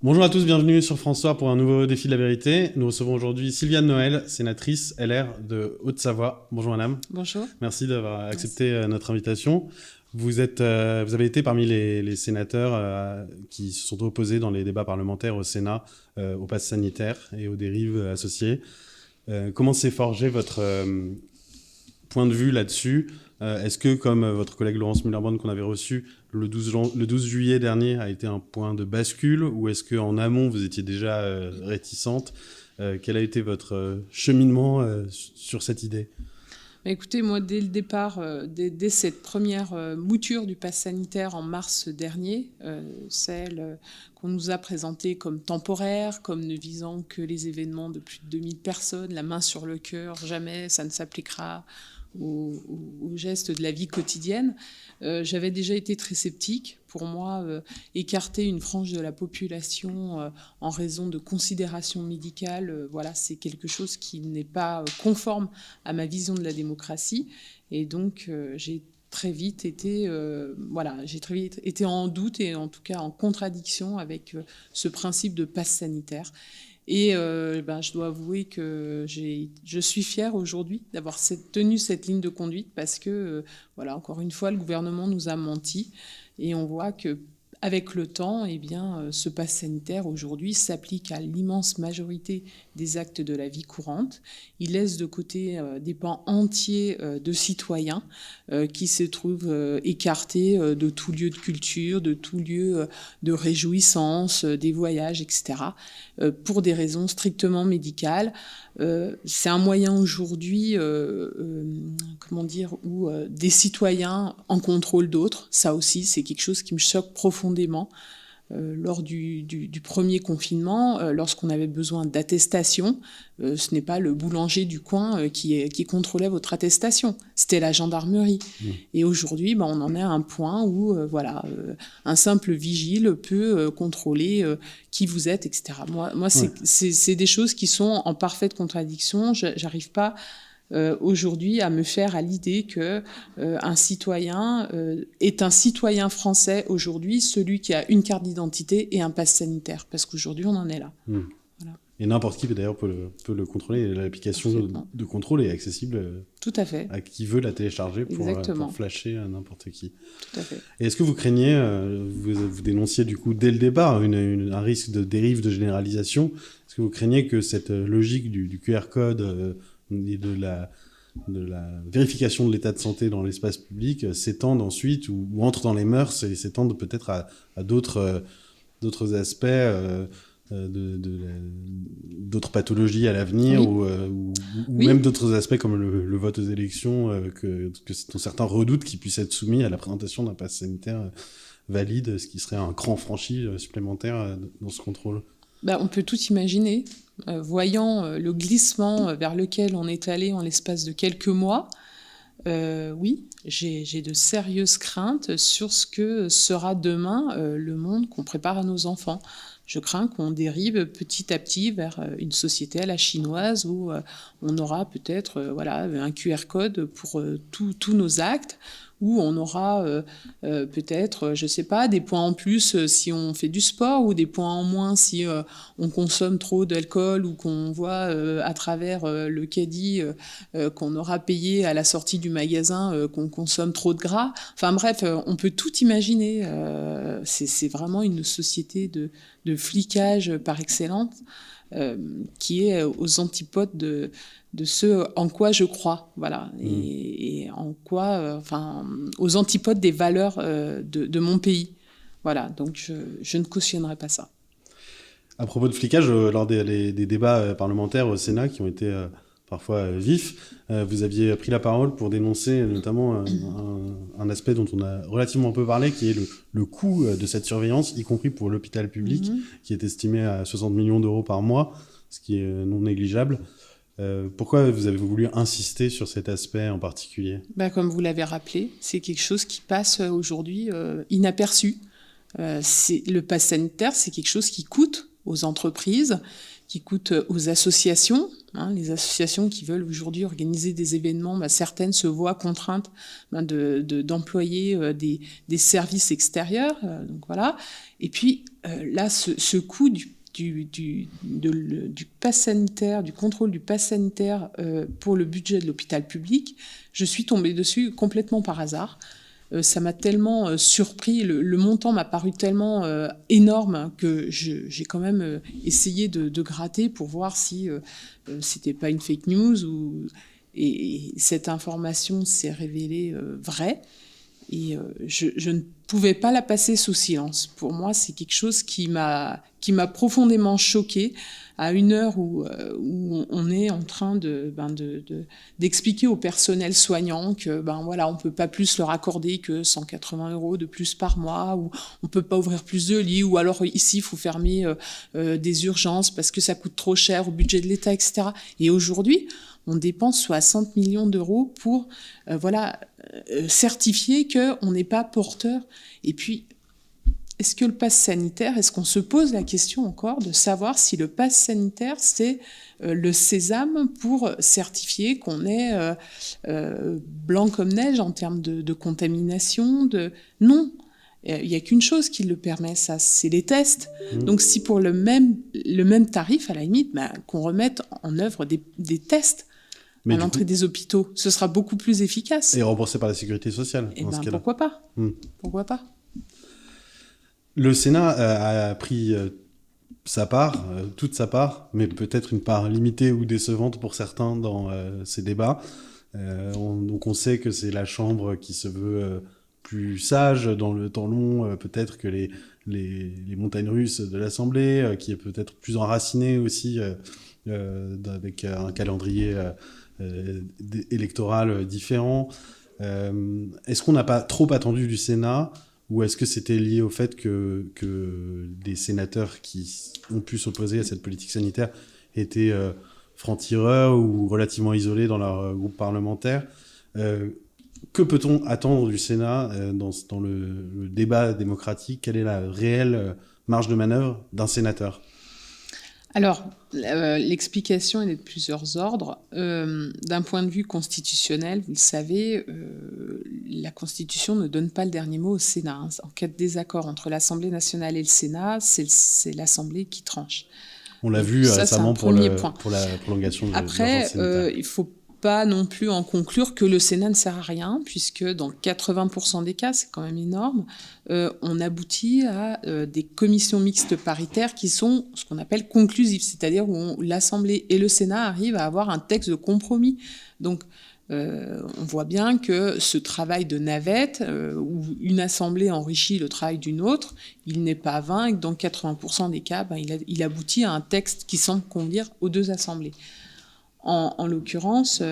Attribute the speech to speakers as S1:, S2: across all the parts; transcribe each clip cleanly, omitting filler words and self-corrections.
S1: Bonjour à tous, bienvenue sur France 3 pour un nouveau défi de la vérité. Nous recevons aujourd'hui Sylviane Noël, sénatrice LR de Haute-Savoie. Bonjour madame.
S2: Bonjour.
S1: Merci d'avoir
S2: Merci.
S1: accepté notre invitation. Vous avez été parmi les sénateurs qui se sont opposés dans les débats parlementaires au Sénat au pass sanitaire et aux dérives associées. Comment s'est forgé votre point de vue là-dessus? Est-ce que, comme votre collègue Laurence Muller-Bronn qu'on avait reçu, le 12 juillet dernier a été un point de bascule, ou est-ce qu'en amont, vous étiez déjà réticente? Quel a été votre cheminement sur cette idée?
S2: Écoutez, moi, dès le départ, dès cette première mouture du pass sanitaire en mars dernier, celle qu'on nous a présentée comme temporaire, comme ne visant que les événements de plus de 2000 personnes, la main sur le cœur, jamais ça ne s'appliquera aux gestes de la vie quotidienne. J'avais déjà été très sceptique. Pour moi, écarter une frange de la population en raison de considérations médicales, voilà, c'est quelque chose qui n'est pas conforme à ma vision de la démocratie. Et donc, j'ai très vite été en doute et en tout cas en contradiction avec ce principe de passe sanitaire. Et je dois avouer que je suis fière aujourd'hui d'avoir tenu cette ligne de conduite parce que, encore une fois, le gouvernement nous a menti et on voit que avec le temps, ce pass sanitaire aujourd'hui s'applique à l'immense majorité des actes de la vie courante. Il laisse de côté des pans entiers de citoyens qui se trouvent écartés de tout lieu de culture, de tout lieu de réjouissance, des voyages, etc., pour des raisons strictement médicales. C'est un moyen aujourd'hui, où des citoyens en contrôlent d'autres. Ça aussi, c'est quelque chose qui me choque profondément. Lors du premier confinement, lorsqu'on avait besoin d'attestation, ce n'est pas le boulanger du coin qui contrôlait votre attestation, c'était la gendarmerie. Et aujourd'hui, on en est à un point où un simple vigile peut contrôler qui vous êtes, etc. Moi c'est des choses qui sont en parfaite contradiction. J'arrive pas aujourd'hui à me faire à l'idée que un citoyen est un citoyen français aujourd'hui, celui qui a une carte d'identité et un pass sanitaire, parce qu'aujourd'hui on en est là.
S1: Voilà. Et n'importe qui d'ailleurs peut le contrôler. L'application de contrôle est accessible
S2: tout à fait
S1: à qui veut la télécharger pour flasher à n'importe qui.
S2: Tout à fait.
S1: Et est-ce que vous craignez, vous dénonciez du coup dès le départ un risque de dérive de généralisation? Est-ce que vous craignez que cette logique du QR code et de la vérification de l'état de santé dans l'espace public s'étende ensuite ou entre dans les mœurs et s'étende peut-être à d'autres aspects d'autres pathologies à l'avenir, ou même d'autres aspects comme le vote aux élections dont certains redoutent qui puissent être soumis à la présentation d'un pass sanitaire valide, ce qui serait un cran franchi supplémentaire dans ce contrôle?
S2: On peut tout imaginer. Voyant le glissement vers lequel on est allé en l'espace de quelques mois, oui, j'ai de sérieuses craintes sur ce que sera demain le monde qu'on prépare à nos enfants. Je crains qu'on dérive petit à petit vers une société à la chinoise où on aura peut-être un QR code pour tous nos actes, où on aura peut-être, je ne sais pas, des points en plus si on fait du sport ou des points en moins si on consomme trop d'alcool ou qu'on voit à travers le caddie qu'on aura payé à la sortie du magasin qu'on consomme trop de gras. Enfin bref, on peut tout imaginer. C'est vraiment une société de flicage par excellence qui est aux antipodes de ce en quoi je crois, voilà, et en quoi, aux antipodes des valeurs de mon pays, voilà. Donc je ne cautionnerai pas ça.
S1: À propos de flicage, lors des débats parlementaires au Sénat qui ont été parfois vifs, vous aviez pris la parole pour dénoncer notamment un aspect dont on a relativement peu parlé, qui est le coût de cette surveillance, y compris pour l'hôpital public, qui est estimé à 60 millions d'euros par mois, ce qui est non négligeable. Pourquoi vous avez voulu insister sur cet aspect en particulier?
S2: Comme vous l'avez rappelé, c'est quelque chose qui passe aujourd'hui inaperçu. Le pass sanitaire, c'est quelque chose qui coûte aux entreprises, qui coûte aux associations, Les associations qui veulent aujourd'hui organiser des événements, certaines se voient contraintes d'employer des services extérieurs. Donc voilà. Et puis là, ce coût du pass sanitaire, du contrôle du pass sanitaire pour le budget de l'hôpital public, je suis tombée dessus complètement par hasard. Ça m'a tellement surpris, le montant m'a paru tellement énorme que j'ai quand même essayé de gratter pour voir si c'était pas une fake news et cette information s'est révélée vraie. Et je ne pouvais pas la passer sous silence. Pour moi, c'est quelque chose qui m'a profondément choquée à une heure où on est en train d'expliquer au personnel soignant que on peut pas plus leur accorder que 180 € de plus par mois, ou on peut pas ouvrir plus de lits, ou alors ici il faut fermer des urgences parce que ça coûte trop cher au budget de l'État, etc. Et aujourd'hui, on dépense 60 millions d'euros pour certifier qu'on n'est pas porteur. Et puis, est-ce que le pass sanitaire, est-ce qu'on se pose la question encore de savoir si le pass sanitaire, c'est le sésame pour certifier qu'on est blanc comme neige en termes de contamination Non. Il n'y a qu'une chose qui le permet, ça, c'est les tests. Donc, si pour le même tarif, à la limite, qu'on remette en œuvre des tests à l'entrée des hôpitaux, ce sera beaucoup plus efficace.
S1: Et remboursé par la sécurité sociale, dans ce cas-là.
S2: Pourquoi pas Pourquoi pas?
S1: Le Sénat a pris sa part, toute sa part, mais peut-être une part limitée ou décevante pour certains dans ces débats. Donc on sait que c'est la Chambre qui se veut plus sage dans le temps long, peut-être que les montagnes russes de l'Assemblée, qui est peut-être plus enracinée aussi avec un calendrier électoral différent. Est-ce qu'on n'a pas trop attendu du Sénat, ou est-ce que c'était lié au fait que des sénateurs qui ont pu s'opposer à cette politique sanitaire étaient francs-tireurs ou relativement isolés dans leur groupe parlementaire? Que peut-on attendre du Sénat dans le débat démocratique? Quelle est la réelle marge de manœuvre d'un sénateur?
S2: Alors, l'explication est de plusieurs ordres. D'un point de vue constitutionnel, vous le savez, la Constitution ne donne pas le dernier mot au Sénat. En cas de désaccord entre l'Assemblée nationale et le Sénat, c'est l'Assemblée qui tranche.
S1: On l'a vu récemment pour la prolongation de l'urgence sanitaire.
S2: Après, il faut pas non plus en conclure que le Sénat ne sert à rien, puisque dans 80% des cas, c'est quand même énorme, on aboutit à des commissions mixtes paritaires qui sont ce qu'on appelle conclusives, c'est-à-dire où l'Assemblée et le Sénat arrivent à avoir un texte de compromis. Donc, on voit bien que ce travail de navette, où une assemblée enrichit le travail d'une autre, il n'est pas vain, et que dans 80% des cas, il aboutit à un texte qui semble convenir aux deux assemblées. En l'occurrence,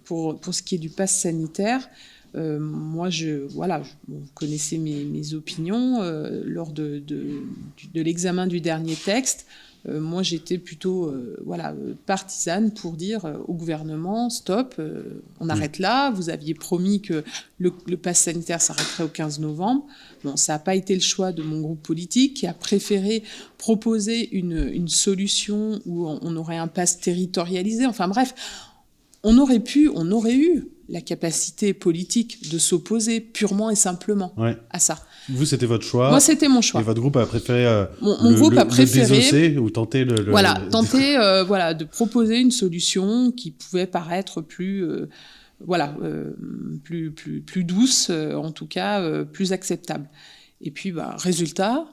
S2: pour ce qui est du pass sanitaire, moi, vous connaissez mes opinions. Lors de l'examen du dernier texte, moi, j'étais plutôt partisane pour dire au gouvernement, stop, on arrête là. Vous aviez promis que le pass sanitaire s'arrêterait au 15 novembre. Bon, ça n'a pas été le choix de mon groupe politique, qui a préféré proposer une solution où on aurait un pass territorialisé. Enfin bref, on aurait eu la capacité politique de s'opposer purement et simplement à ça.
S1: Vous, c'était votre choix.
S2: Moi, c'était mon choix.
S1: Et votre groupe a préféré
S2: mon groupe a préféré
S1: désosser ou tenter
S2: de proposer une solution qui pouvait paraître plus douce, en tout cas plus acceptable. Et puis, résultat,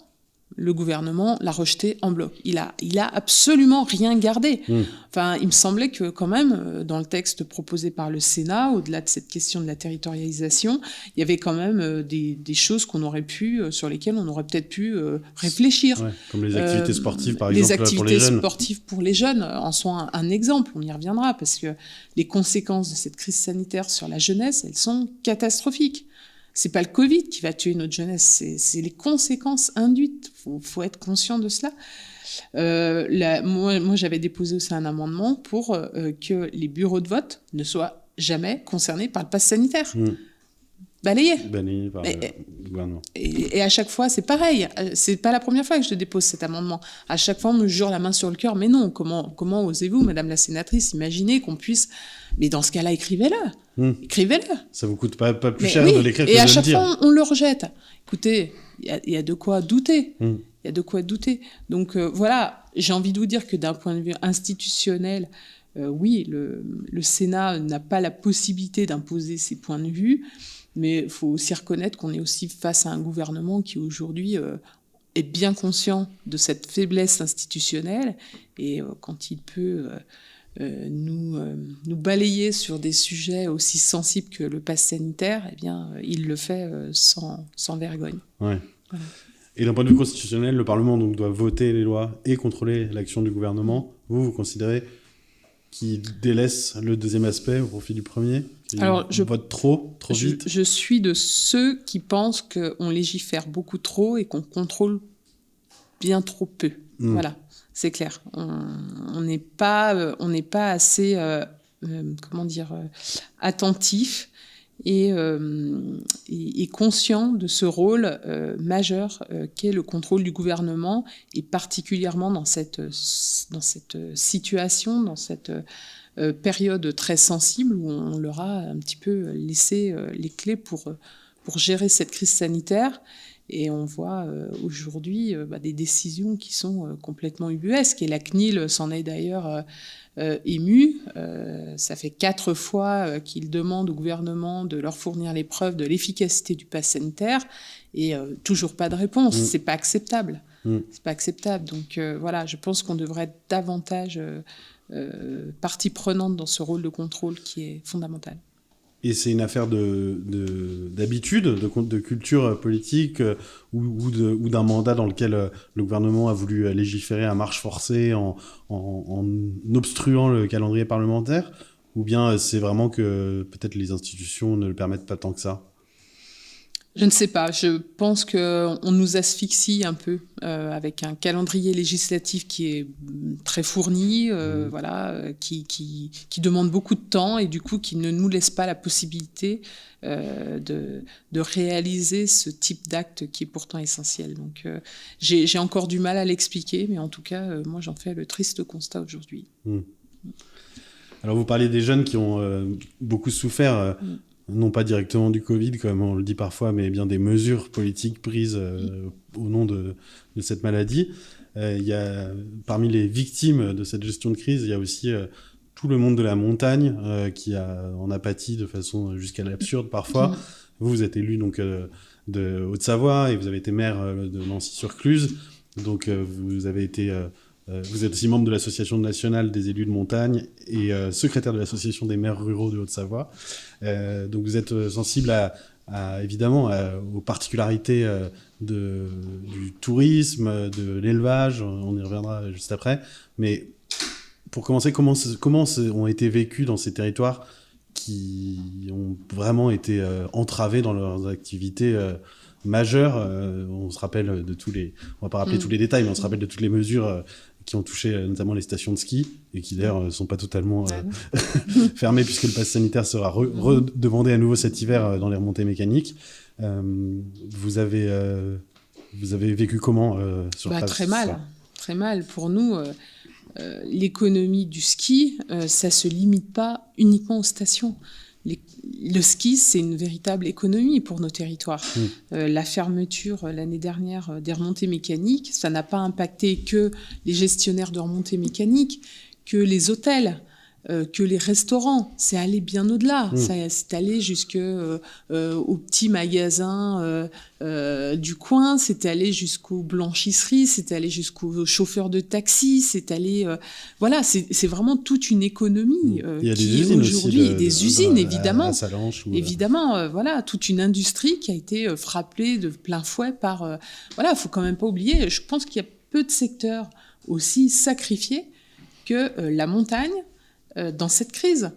S2: le gouvernement l'a rejeté en bloc. Il a absolument rien gardé. Enfin, il me semblait que quand même, dans le texte proposé par le Sénat, au-delà de cette question de la territorialisation, il y avait quand même des choses sur lesquelles on aurait peut-être pu réfléchir.
S1: Ouais, comme les activités sportives, par exemple,
S2: les
S1: pour les jeunes. Les
S2: activités sportives pour les jeunes en sont un exemple. On y reviendra, parce que les conséquences de cette crise sanitaire sur la jeunesse, elles sont catastrophiques. C'est pas le Covid qui va tuer notre jeunesse, c'est les conséquences induites. Faut être conscient de cela. Moi, j'avais déposé aussi un amendement pour que les bureaux de vote ne soient jamais concernés par le pass sanitaire. Balayés.
S1: Balayés par gouvernement.
S2: Et à chaque fois, c'est pareil. C'est pas la première fois que je dépose cet amendement. À chaque fois, on me jure la main sur le cœur. Mais non, comment osez-vous, Madame la sénatrice, imaginer qu'on puisse... Mais dans ce cas-là, écrivez-le. Écrivez-le.
S1: Ça vous coûte pas plus cher de l'écrire que de le dire.
S2: Et à chaque fois, on le rejette. Écoutez, il y a de quoi douter. Il y a de quoi douter. Donc voilà, j'ai envie de vous dire que d'un point de vue institutionnel, oui, le Sénat n'a pas la possibilité d'imposer ses points de vue, mais il faut aussi reconnaître qu'on est aussi face à un gouvernement qui aujourd'hui est bien conscient de cette faiblesse institutionnelle, et quand il peut nous balayer sur des sujets aussi sensibles que le pass sanitaire, eh bien, il le fait sans vergogne.
S1: Ouais. Voilà. Et d'un point de vue constitutionnel, le Parlement donc, doit voter les lois et contrôler l'action du gouvernement. Vous considérez qu'il délaisse le deuxième aspect au profit du premier?
S2: Alors, je
S1: vote trop vite?
S2: Je suis de ceux qui pensent qu'on légifère beaucoup trop et qu'on contrôle bien trop peu. Voilà, c'est clair. On n'est pas assez, attentif et conscient de ce rôle majeur qu'est le contrôle du gouvernement, et particulièrement dans cette situation, dans cette période très sensible où on leur a un petit peu laissé les clés pour gérer cette crise sanitaire. Et on voit aujourd'hui des décisions qui sont complètement ubuesques. Et la CNIL s'en est d'ailleurs émue. Ça fait 4 fois qu'ils demandent au gouvernement de leur fournir les preuves de l'efficacité du pass sanitaire. Et toujours pas de réponse. C'est pas acceptable. C'est pas acceptable. Donc voilà, je pense qu'on devrait être davantage partie prenante dans ce rôle de contrôle qui est fondamental.
S1: Et c'est une affaire d'habitude, de culture politique ou d'un mandat dans lequel le gouvernement a voulu légiférer à marche forcée en obstruant le calendrier parlementaire, ou bien c'est vraiment que peut-être les institutions ne le permettent pas tant que ça?
S2: Je ne sais pas. Je pense qu'on nous asphyxie un peu avec un calendrier législatif qui est très fourni, qui demande beaucoup de temps et du coup qui ne nous laisse pas la possibilité de réaliser ce type d'acte qui est pourtant essentiel. Donc j'ai encore du mal à l'expliquer, mais en tout cas, moi j'en fais le triste constat aujourd'hui.
S1: Alors vous parlez des jeunes qui ont beaucoup souffert. Non pas directement du Covid, comme on le dit parfois, mais bien des mesures politiques prises au nom de cette maladie. Parmi les victimes de cette gestion de crise, il y a aussi tout le monde de la montagne qui en a pâti de façon jusqu'à l'absurde parfois. Vous êtes élu donc, de Haute-Savoie et vous avez été maire de Nancy-sur-Cluse. Donc vous avez été... vous êtes aussi membre de l'Association nationale des élus de montagne et secrétaire de l'Association des maires ruraux de Haute-Savoie. Donc vous êtes sensible évidemment aux particularités du tourisme, de l'élevage, on y reviendra juste après. Mais pour commencer, comment ont été vécus dans ces territoires qui ont vraiment été entravés dans leurs activités majeures? On se rappelle on va pas rappeler tous les détails, mais on se rappelle de toutes les mesures qui ont touché notamment les stations de ski et qui d'ailleurs ne sont pas totalement fermées puisque le pass sanitaire sera redemandé à nouveau cet hiver dans les remontées mécaniques. Vous avez vécu comment sur place?
S2: Très mal. Pour nous, l'économie du ski, ça se limite pas uniquement aux stations. Le ski, c'est une véritable économie pour nos territoires. La fermeture l'année dernière des remontées mécaniques, ça n'a pas impacté que les gestionnaires de remontées mécaniques, que les hôtels, que les restaurants. C'est allé bien au-delà. C'est allé jusqu'aux petits magasins du coin, c'est allé jusqu'aux blanchisseries, c'est allé jusqu'aux chauffeurs de taxi, c'est allé... c'est vraiment toute une économie
S1: il y a
S2: qui
S1: des usines
S2: aujourd'hui...
S1: aussi
S2: des usines, évidemment.
S1: À Salanches,
S2: évidemment, toute une industrie qui a été frappée de plein fouet par... faut quand même pas oublier, je pense qu'il y a peu de secteurs aussi sacrifiés que la montagne, dans cette crise,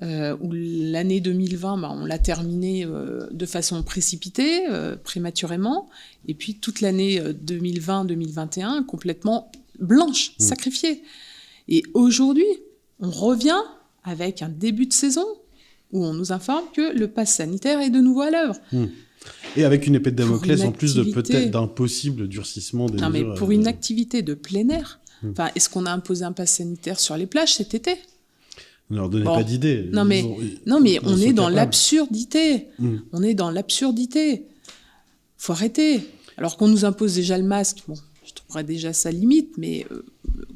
S2: où l'année 2020, on l'a terminée de façon précipitée, prématurément, et puis toute l'année 2020-2021 complètement blanche, sacrifiée. Et aujourd'hui, on revient avec un début de saison où on nous informe que le pass sanitaire est de nouveau à l'œuvre.
S1: Et avec une épée de Damoclès, en plus d'un possible durcissement des mesures.
S2: Non, mais pour une activité de plein air, est-ce qu'on a imposé un pass sanitaire sur les plages cet été ?
S1: Ne leur donnez pas d'idée.
S2: Non, mais on est dans l'absurdité. On est dans l'absurdité. Faut arrêter. Alors qu'on nous impose déjà le masque, bon, je trouverais déjà ça limite, mais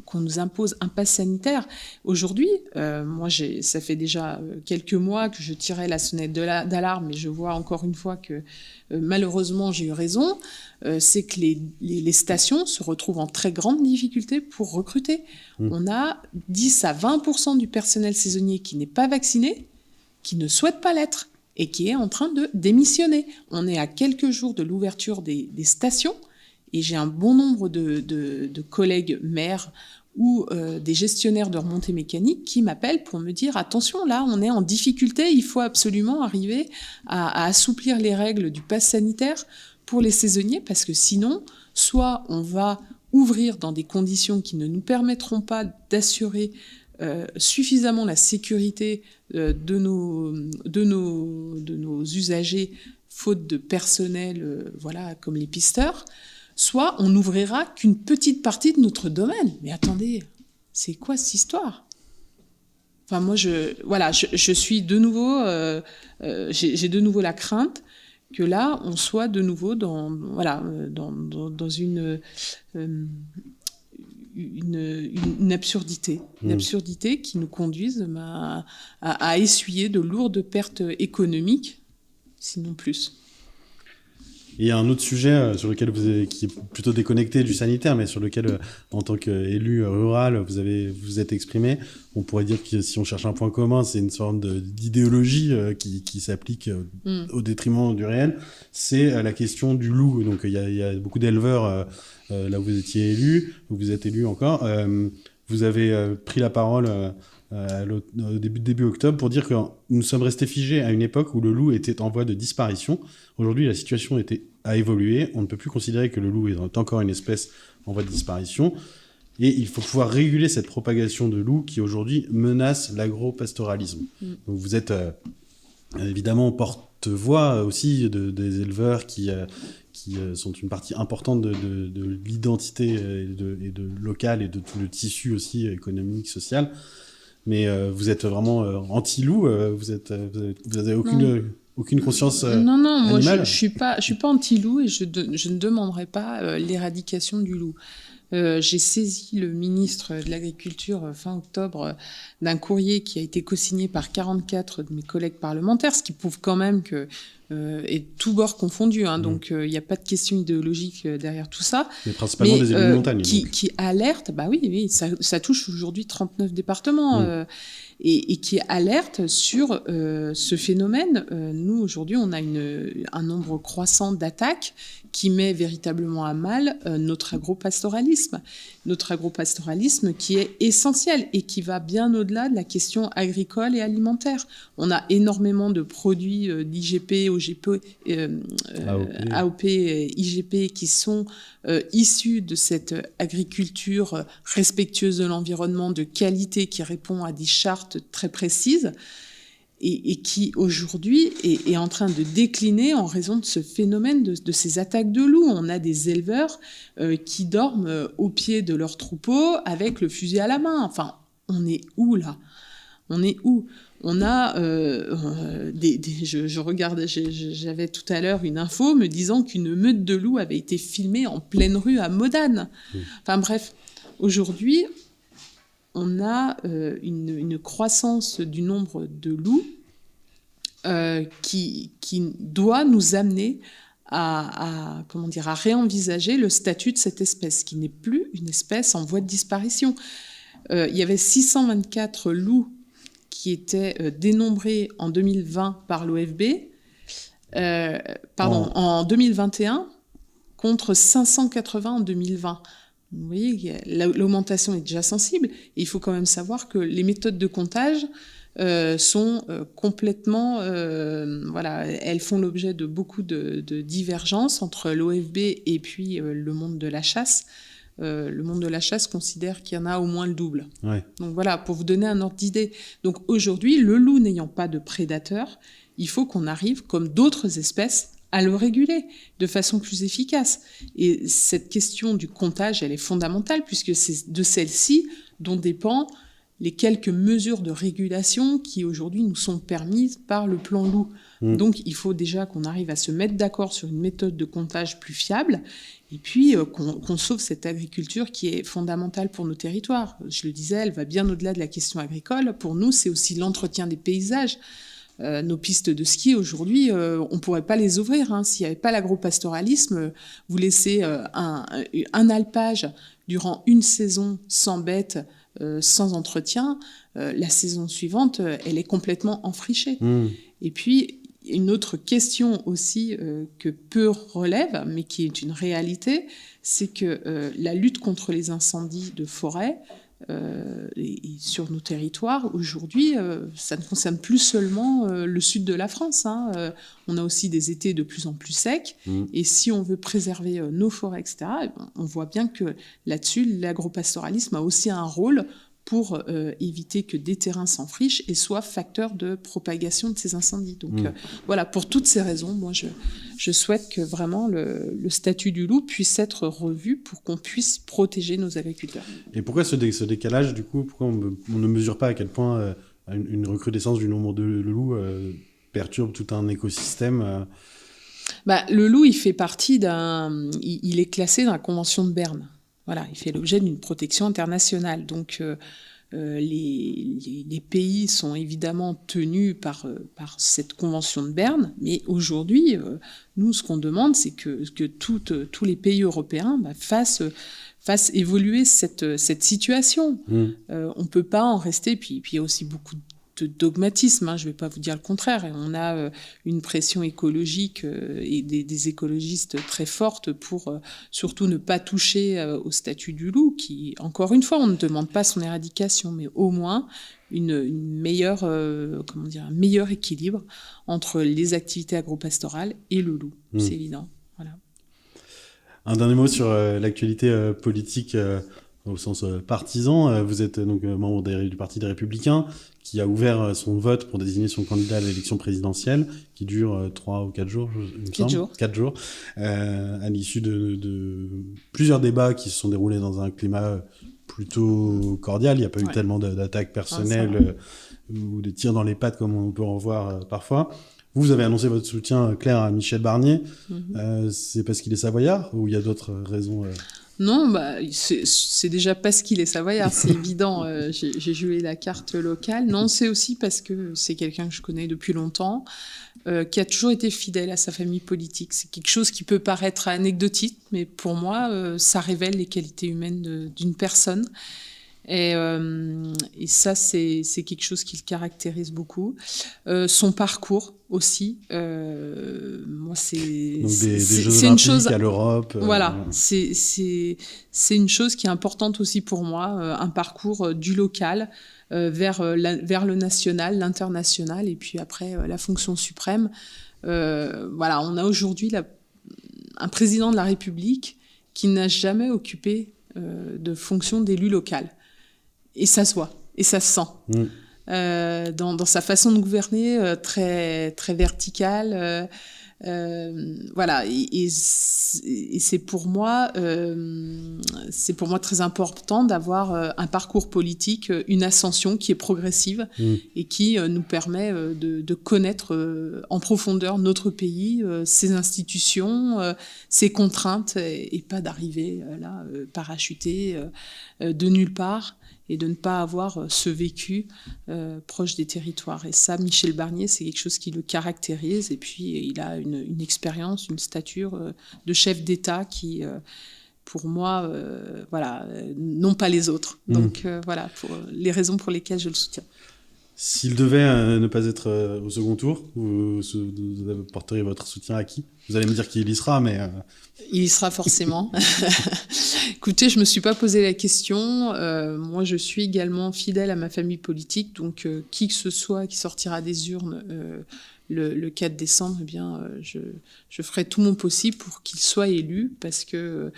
S2: qu'on nous impose un pass sanitaire. Aujourd'hui, moi, ça fait déjà quelques mois que je tirais la sonnette d'alarme, et je vois encore une fois que malheureusement, j'ai eu raison. C'est que les stations se retrouvent en très grande difficulté pour recruter. On a 10 à 20% du personnel saisonnier qui n'est pas vacciné, qui ne souhaite pas l'être, et qui est en train de démissionner. On est à quelques jours de l'ouverture des stations, et j'ai un bon nombre de collègues maires ou des gestionnaires de remontée mécanique qui m'appellent pour me dire « Attention, là, on est en difficulté, il faut absolument arriver à assouplir les règles du pass sanitaire pour les saisonniers, parce que sinon, soit on va ouvrir dans des conditions qui ne nous permettront pas d'assurer suffisamment la sécurité de nos usagers, faute de personnel, comme les pisteurs, soit on n'ouvrira qu'une petite partie de notre domaine. Mais attendez, c'est quoi cette histoire ? Enfin, moi, je suis de nouveau, j'ai de nouveau la crainte que là, on soit de nouveau dans une absurdité, une absurdité qui nous conduise à essuyer de lourdes pertes économiques, sinon plus.
S1: Il y a un autre sujet sur lequel qui est plutôt déconnecté du sanitaire, mais sur lequel, en tant qu'élu rural, vous êtes exprimé. On pourrait dire que si on cherche un point commun, c'est une sorte d'idéologie qui s'applique au détriment du réel. C'est la question du loup. Donc il y a beaucoup d'éleveurs là où vous étiez élu, où vous êtes élu encore. Vous avez pris la parole au début octobre pour dire que nous sommes restés figés à une époque où le loup était en voie de disparition. Aujourd'hui, la situation a évolué. On ne peut plus considérer que le loup est encore une espèce en voie de disparition. Et il faut pouvoir réguler cette propagation de loups qui aujourd'hui menace l'agropastoralisme. Donc vous êtes évidemment porte-voix aussi des éleveurs qui sont une partie importante de l'identité et de locale et de tout le tissu aussi économique, social. Mais vous êtes vraiment anti-loup, vous avez aucune conscience
S2: non, moi
S1: animale.
S2: je suis pas anti-loup, et je ne demanderai pas l'éradication du loup. J'ai saisi le ministre de l'Agriculture fin octobre d'un courrier qui a été co-signé par 44 de mes collègues parlementaires, ce qui prouve quand même que et tous bords confondus, donc il n'y a pas de question idéologique derrière tout ça.
S1: Mais principalement des élus de montagne.
S2: Qui alerte, oui, ça touche aujourd'hui 39 départements, et qui alerte sur ce phénomène. Nous, aujourd'hui, on a un nombre croissant d'attaques qui met véritablement à mal notre agropastoralisme qui est essentiel et qui va bien au-delà de la question agricole et alimentaire. On a énormément de produits d'IGP, OGP, AOP et IGP qui sont issus de cette agriculture respectueuse de l'environnement, de qualité, qui répond à des chartes très précises, et qui aujourd'hui est en train de décliner en raison de ce phénomène de ces attaques de loups. On a des éleveurs qui dorment au pied de leur troupeau avec le fusil à la main. Enfin, on est où là ? On est où ? On a je regardais, j'avais tout à l'heure une info me disant qu'une meute de loups avait été filmée en pleine rue à Modane. Enfin bref, aujourd'hui, on a une croissance du nombre de loups qui doit nous amener à réenvisager le statut de cette espèce, qui n'est plus une espèce en voie de disparition. Il y avait 624 loups qui étaient dénombrés en 2020 par l'OFB, en 2021, contre 580 en 2020. Vous voyez, l'augmentation est déjà sensible. Et il faut quand même savoir que les méthodes de comptage sont complètement... elles font l'objet de beaucoup de divergences entre l'OFB et puis le monde de la chasse. Le monde de la chasse considère qu'il y en a au moins le double. Ouais. Donc voilà, pour vous donner un ordre d'idée. Donc aujourd'hui, le loup n'ayant pas de prédateurs, il faut qu'on arrive, comme d'autres espèces, à le réguler de façon plus efficace. Et cette question du comptage, elle est fondamentale, puisque c'est de celle-ci dont dépend les quelques mesures de régulation qui aujourd'hui nous sont permises par le plan loup. Donc il faut déjà qu'on arrive à se mettre d'accord sur une méthode de comptage plus fiable, et puis qu'on sauve cette agriculture qui est fondamentale pour nos territoires. Je le disais, elle va bien au-delà de la question agricole. Pour nous, c'est aussi l'entretien des paysages. Nos pistes de ski, aujourd'hui, on ne pourrait pas les ouvrir. S'il n'y avait pas l'agropastoralisme, vous laissez un alpage durant une saison sans bêtes, sans entretien, la saison suivante, elle est complètement enfrichée. Et puis, une autre question aussi que peu relève, mais qui est une réalité, c'est que la lutte contre les incendies de forêt et sur nos territoires, aujourd'hui, ça ne concerne plus seulement le sud de la France. On a aussi des étés de plus en plus secs. Et si on veut préserver nos forêts, etc., on voit bien que là-dessus, l'agropastoralisme a aussi un rôle pour éviter que des terrains s'enfrichent et soient facteurs de propagation de ces incendies. Donc voilà, pour toutes ces raisons, moi je souhaite que vraiment le statut du loup puisse être revu pour qu'on puisse protéger nos agriculteurs.
S1: Et pourquoi ce décalage, du coup, pourquoi on ne mesure pas à quel point une recrudescence du nombre de loups perturbe tout un écosystème
S2: Le loup, il fait partie il est classé dans la Convention de Berne. Voilà, il fait l'objet d'une protection internationale. Donc, les pays sont évidemment tenus par cette convention de Berne, mais aujourd'hui, nous, ce qu'on demande, c'est que tous les pays européens fassent évoluer cette situation. On ne peut pas en rester, puis il y a aussi beaucoup de dogmatisme, je ne vais pas vous dire le contraire. Et on a une pression écologique et des écologistes très fortes pour surtout ne pas toucher au statut du loup, qui, encore une fois, on ne demande pas son éradication, mais au moins un meilleur équilibre entre les activités agropastorales et le loup. C'est évident. Voilà.
S1: Un dernier mot sur l'actualité politique au sens partisan. Vous êtes donc membre du Parti des Républicains, qui a ouvert son vote pour désigner son candidat à l'élection présidentielle, qui dure 3 ou 4 jours, il me semble. 4 jours. À l'issue de plusieurs débats qui se sont déroulés dans un climat plutôt cordial. Il n'y a pas eu tellement d'attaques personnelles ou de tirs dans les pattes comme on peut en voir parfois. Vous avez annoncé votre soutien clair à Michel Barnier. C'est parce qu'il est savoyard ou il y a d'autres raisons
S2: Non, c'est déjà parce qu'il est savoyard, c'est évident. J'ai joué la carte locale. Non, c'est aussi parce que c'est quelqu'un que je connais depuis longtemps, qui a toujours été fidèle à sa famille politique. C'est quelque chose qui peut paraître anecdotique, mais pour moi, ça révèle les qualités humaines d'une personne. Et ça, c'est quelque chose qui le caractérise beaucoup. Son parcours aussi. Moi, c'est
S1: des Jeux Olympiques à l'Europe.
S2: Voilà, c'est une chose qui est importante aussi pour moi. Un parcours du local vers le national, l'international, et puis après la fonction suprême. Voilà, on a aujourd'hui un président de la République qui n'a jamais occupé de fonction d'élu local. Et ça se voit, et ça se sent. Dans sa façon de gouverner, très, très verticale. Voilà, et c'est pour moi très important d'avoir un parcours politique, une ascension qui est progressive et qui nous permet de connaître en profondeur notre pays, ses institutions, ses contraintes, et pas d'arriver là parachuté de nulle part, et de ne pas avoir ce vécu proche des territoires. Et ça, Michel Barnier, c'est quelque chose qui le caractérise. Et puis, il a une expérience, une stature de chef d'État qui, pour moi, n'ont pas les autres. Donc, voilà, pour les raisons pour lesquelles je le soutiens.
S1: S'il devait ne pas être au second tour, vous porteriez votre soutien à qui ? Vous allez me dire qu'il y sera, mais...
S2: Il y sera forcément. Écoutez, je ne me suis pas posé la question. Moi, je suis également fidèle à ma famille politique. Donc, qui que ce soit qui sortira des urnes le 4 décembre, eh bien, je ferai tout mon possible pour qu'il soit élu, parce que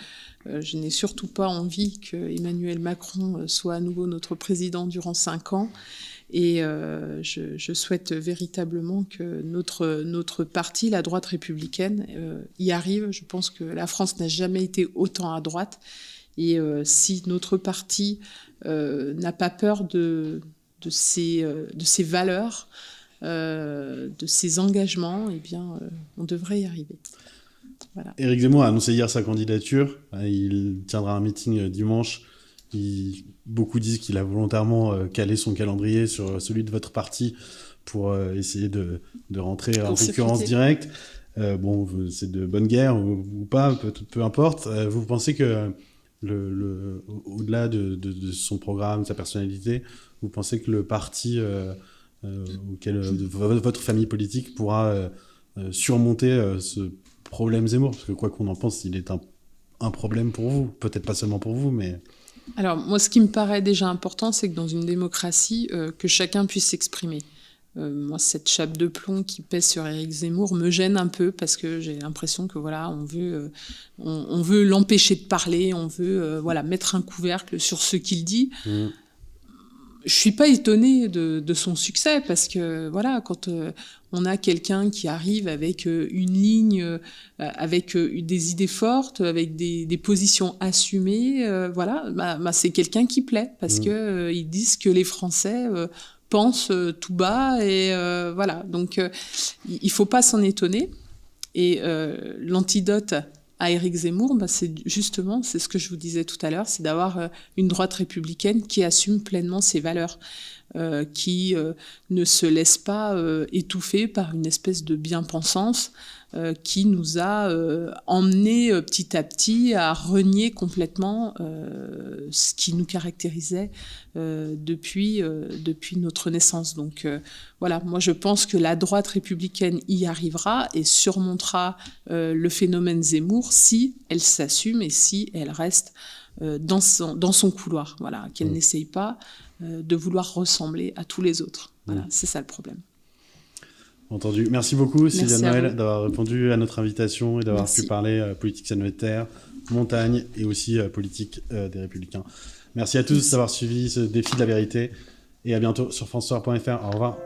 S2: je n'ai surtout pas envie que Emmanuel Macron soit à nouveau notre président durant 5 ans. Et je souhaite véritablement que notre parti, la droite républicaine, y arrive. Je pense que la France n'a jamais été autant à droite. Et si notre parti n'a pas peur de ses valeurs, de ses engagements, eh bien, on devrait y arriver. Voilà.
S1: Éric Zemmour a annoncé hier sa candidature. Il tiendra un meeting dimanche. Beaucoup disent qu'il a volontairement calé son calendrier sur celui de votre parti pour essayer de rentrer en concurrence directe. Bon, c'est de bonne guerre ou pas, peu importe. Vous pensez que au-delà de son programme, de sa personnalité, vous pensez que le parti auquel votre famille politique pourra surmonter ce problème Zemmour? Parce que quoi qu'on en pense, il est un problème pour vous. Peut-être pas seulement pour vous, mais...
S2: Alors, moi, ce qui me paraît déjà important, c'est que dans une démocratie, que chacun puisse s'exprimer. Moi, cette chape de plomb qui pèse sur Éric Zemmour me gêne un peu parce que j'ai l'impression que voilà, on veut l'empêcher de parler, on veut mettre un couvercle sur ce qu'il dit. Je suis pas étonnée de son succès parce que voilà, quand on a quelqu'un qui arrive avec une ligne, avec des idées fortes, avec des positions assumées, c'est quelqu'un qui plaît parce que ils disent que les Français pensent tout bas et voilà. Donc il faut pas s'en étonner. Et l'antidote à Éric Zemmour, c'est ce que je vous disais tout à l'heure, c'est d'avoir une droite républicaine qui assume pleinement ses valeurs, qui ne se laisse pas étouffer par une espèce de bien-pensance qui nous a emmenés petit à petit à renier complètement ce qui nous caractérisait depuis notre naissance. Donc moi je pense que la droite républicaine y arrivera et surmontera le phénomène Zemmour si elle s'assume et si elle reste dans son couloir, qu'elle n'essaye pas de vouloir ressembler à tous les autres. C'est ça le problème.
S1: Entendu. Merci beaucoup, Sylviane Noël, d'avoir répondu à notre invitation et d'avoir pu parler politique sanitaire, montagne et aussi politique des Républicains. Merci à tous d'avoir suivi ce défi de la vérité et à bientôt sur francesoir.fr. Au revoir.